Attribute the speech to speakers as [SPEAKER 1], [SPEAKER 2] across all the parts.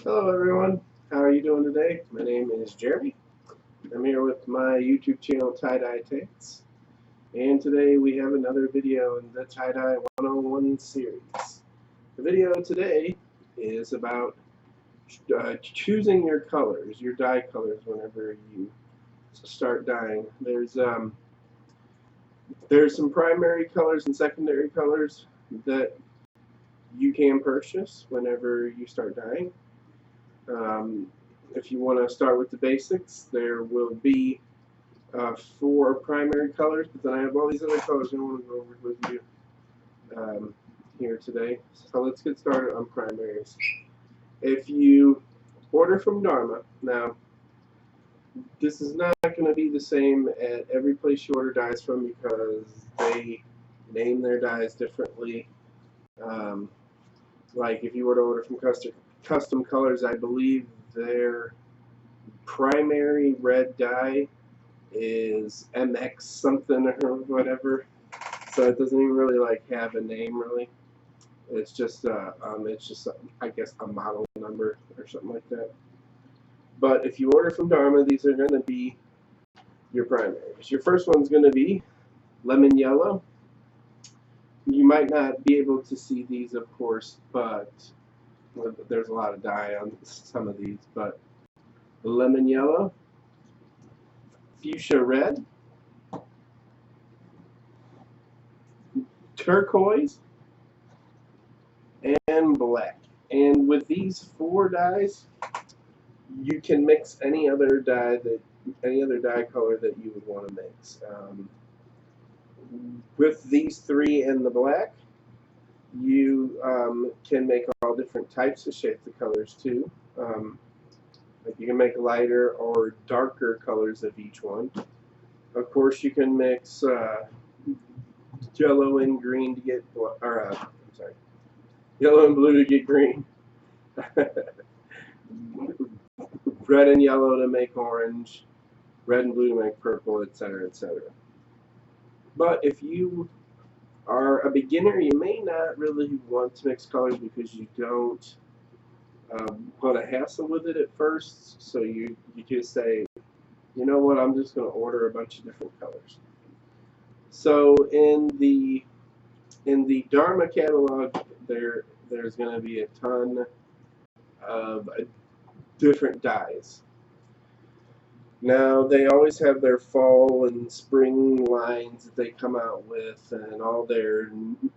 [SPEAKER 1] Hello everyone, how are you doing today? My name is Jeremy. I'm here with my YouTube channel Tie-Dye Takes, and today we have another video in the Tie-Dye 101 series. The video today is about choosing your colors, your dye colors whenever you start dyeing. There's some primary colors and secondary colors that you can purchase whenever you start dyeing. If you want to start with the basics, there will be 4 primary colors, but then I have all these other colors I want to go over with you here today. So let's get started on primaries. If you order from Dharma, now this is not going to be the same at every place you order dyes from because they name their dyes differently. Like if you were to order from Custom Colors, I believe their primary red dye is MX something or whatever, so it doesn't even really like have a name really. It's just I guess a model number or something like that. But if you order from Dharma, these are going to be your primaries. Your first one's going to be lemon yellow. You might not be able to see these, of course, but there's a lot of dye on some of these. But lemon yellow, fuchsia red, turquoise, and black. And with these 4 dyes, you can mix any other dye color that you would want to mix. With these 3 and the black, you can make all different types of shades of colors too. Like you can make lighter or darker colors of each one. Of course, you can mix yellow and green to get, yellow and blue to get green. Red and yellow to make orange, red and blue to make purple, etc., etc. But if you are a beginner, you may not really want to mix colors because you don't want to hassle with it at first. So you just say, you know what, I'm just going to order a bunch of different colors. So in the Dharma catalog, there's going to be a ton of different dyes. Now they always have their fall and spring lines that they come out with, and all their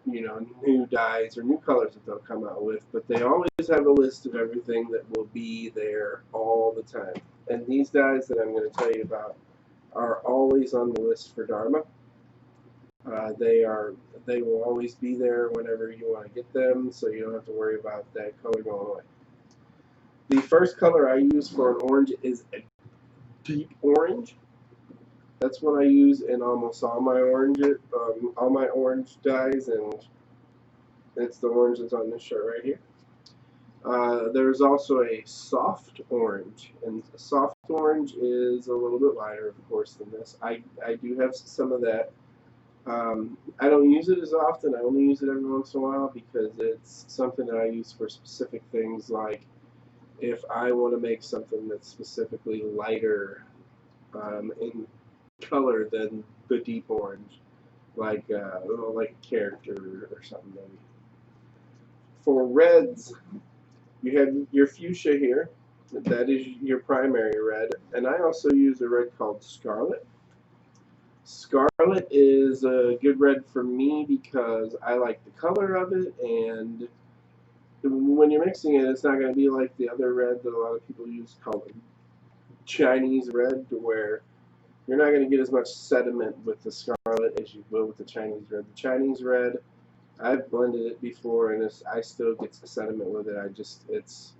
[SPEAKER 1] new dyes or new colors that they'll come out with. But they always have a list of everything that will be there all the time. And these dyes that I'm going to tell you about are always on the list for Dharma. They will always be there whenever you want to get them, so you don't have to worry about that color going away. The first color I use for an orange is a deep orange. That's what I use in almost all my orange dyes, and it's the orange that's on this shirt right here. There's also a soft orange, and a soft orange is a little bit lighter, of course, than this. I do have some of that. I don't use it as often. I only use it every once in a while because it's something that I use for specific things, like if I want to make something that's specifically lighter in color than the deep orange, like a character or something maybe. For reds, you have your fuchsia here. That is your primary red, and I also use a red called Scarlet. Scarlet is a good red for me because I like the color of it, and when you're mixing it, it's not going to be like the other red that a lot of people use called Chinese red, where you're not going to get as much sediment with the Scarlet as you will with the Chinese red. The Chinese red, I've blended it before, and I still get the sediment with it. It's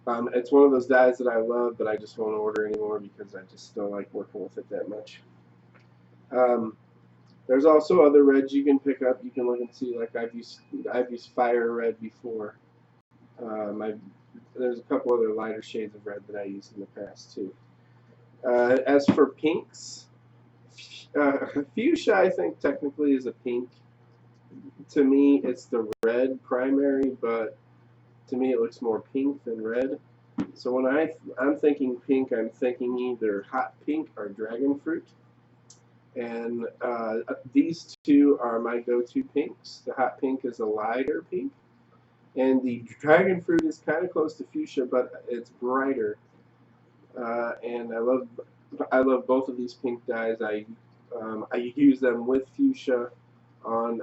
[SPEAKER 1] one of those dyes that I love, but I just won't order anymore because I just don't like working with it that much. There's also other reds you can pick up. You can look and see, like I've used fire red before. There's a couple other lighter shades of red that I used in the past too. As for pinks, fuchsia I think technically is a pink. To me, it's the red primary, but To me, it looks more pink than red. So when I'm thinking pink, I'm thinking either hot pink or dragon fruit. And these two are my go-to pinks. The hot pink is a lighter pink, and the dragon fruit is kind of close to fuchsia, but it's brighter. And I love both of these pink dyes. I use them with fuchsia on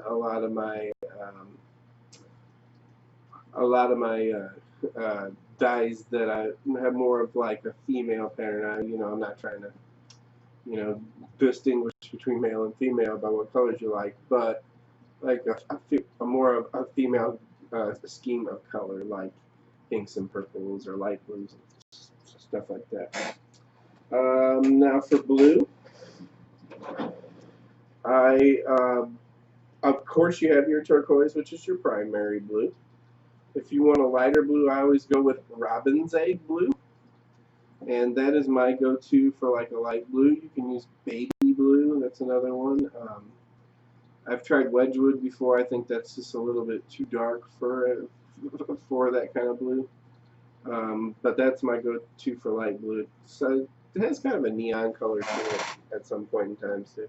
[SPEAKER 1] dyes that I have more of like a female pattern. I'm not trying to distinguish between male and female by what colors you like, but like a more of a female scheme of color, like pinks and purples or light blues and stuff like that. Now for blue, of course you have your turquoise, which is your primary blue. If you want a lighter blue, I always go with robin's egg blue, and that is my go-to for like a light blue. You can use baby blue, that's another one. I've tried Wedgwood before. I think that's just a little bit too dark for that kind of blue. But that's my go-to for light blue. So it has kind of a neon color to it at some point in time too.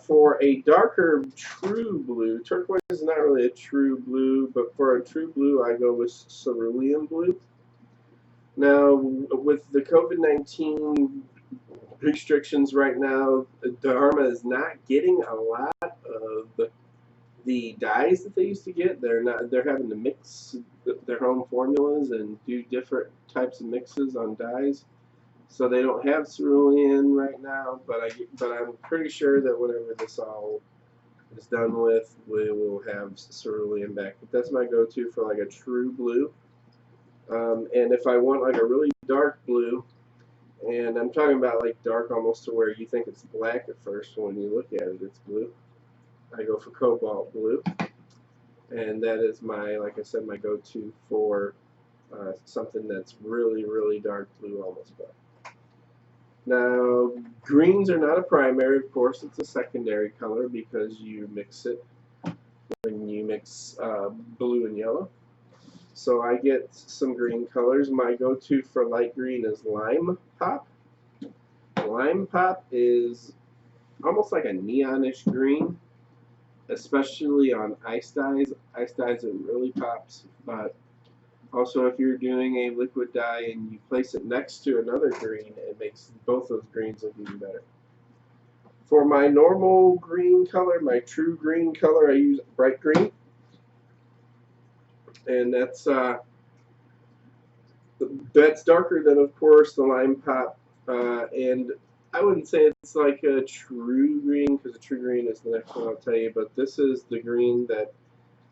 [SPEAKER 1] For a darker true blue, turquoise is not really a true blue, but for a true blue, I go with cerulean blue. Now, with the COVID-19 restrictions right now, Dharma is not getting a lot of the dyes that they used to get. They're having to mix their own formulas and do different types of mixes on dyes. So they don't have cerulean right now, but I'm pretty sure that whenever this all is done with, we will have cerulean back. But that's my go-to for like a true blue. And if I want like a really dark blue, and I'm talking about like dark almost to where you think it's black at first, when you look at it, it's blue. I go for cobalt blue, and that is like I said, my go-to for something that's really, really dark blue, almost black. Now, greens are not a primary, of course, it's a secondary color because you mix it when you mix blue and yellow. So I get some green colors. My go-to for light green is Lime Pop. Lime Pop is almost like a neonish green, especially on ice dyes. Ice dyes, it really pops, but also if you're doing a liquid dye and you place it next to another green, it makes both those greens look even better. For my normal green color, my true green color, I use bright green, and that's darker than, of course, the Lime Pop, and I wouldn't say it's like a true green, because a true green is the next one I'll tell you, but this is the green that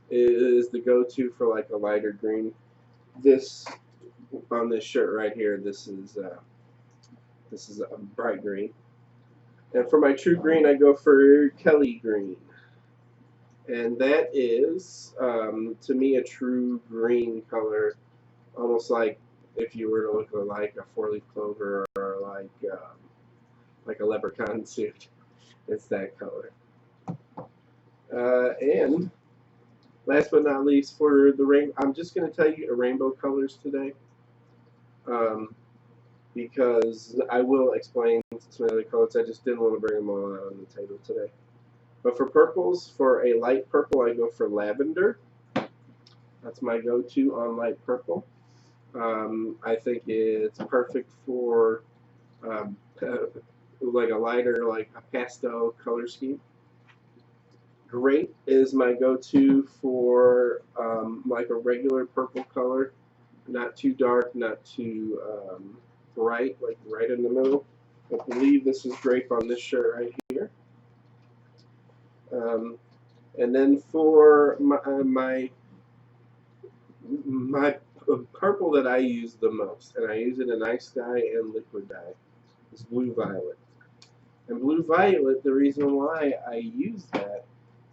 [SPEAKER 1] is the go-to for like a lighter green. This on this shirt right here, this is a bright green, and for my true green, I go for Kelly green, and that is to me a true green color, almost like if you were to look at like a four-leaf clover or like a leprechaun suit. It's that color. And last but not least, for the rainbow, I'm just going to tell you rainbow colors today, because I will explain some other colors. I just didn't want to bring them all out on the table today. But for purples, for a light purple, I go for lavender. That's my go-to on light purple. I think it's perfect for like a lighter, like a pastel color scheme. Grape is my go-to for like a regular purple color, not too dark, not too bright, like right in the middle. I believe this is grape on this shirt right here. And then for my purple that I use the most, and I use it in ice dye and liquid dye, is blue violet. And blue violet, the reason why I use that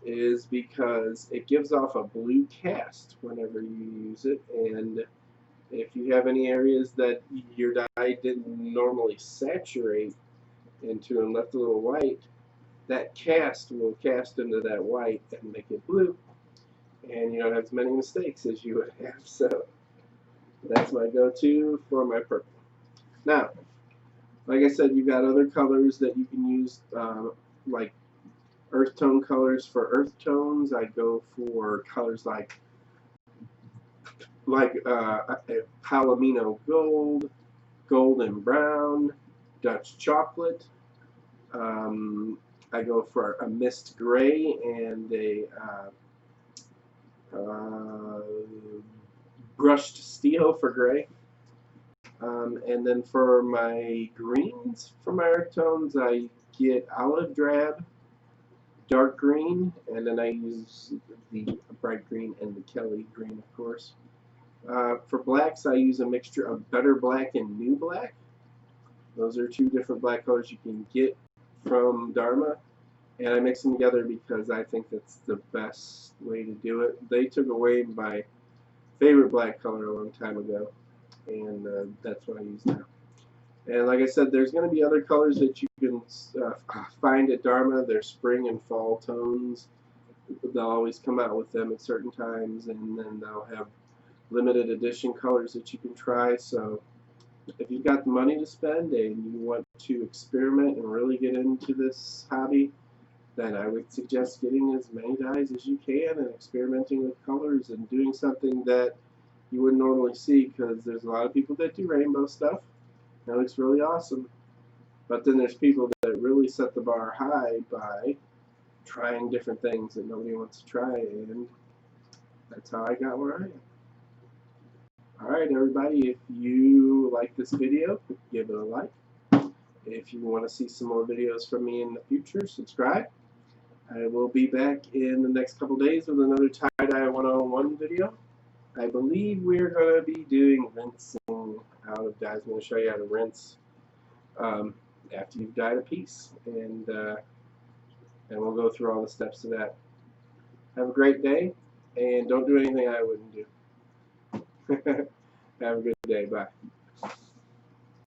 [SPEAKER 1] is because it gives off a blue cast whenever you use it, and if you have any areas that your dye didn't normally saturate into and left a little white, that cast will cast into that white and make it blue. and you don't have as many mistakes as you would have. So that's my go-to for my purple. Now, like I said, you've got other colors that you can use, like earth tone colors for earth tones. I go for colors like Palomino gold, golden brown, Dutch chocolate. I go for a mist gray and a brushed steel for gray. And then for my greens, for my earth tones, I get olive drab, dark green, and then I use the bright green and the Kelly green, of course. For blacks, I use a mixture of Better Black and New Black. Those are two different black colors you can get from Dharma, and I mix them together because I think that's the best way to do it. They took away my favorite black color a long time ago, and that's what I use now. And like I said, there's going to be other colors that you can find at Dharma. They're spring and fall tones. They'll always come out with them at certain times, and then they'll have limited edition colors that you can try. So if you've got the money to spend and you want to experiment and really get into this hobby, then I would suggest getting as many dyes as you can and experimenting with colors and doing something that you wouldn't normally see, because there's a lot of people that do rainbow stuff. That looks really awesome. But then there's people that really set the bar high by trying different things that nobody wants to try, and that's how I got where I am. Alright everybody, if you like this video, give it a like. If you want to see some more videos from me in the future, subscribe. I will be back in the next couple days with another tie-dye 101 video. I believe we're going to be doing rinsing out of dyes. I'm going to show you how to rinse after you've dyed a piece, and we'll go through all the steps of that. Have a great day, and don't do anything I wouldn't do. Have a good day. Bye.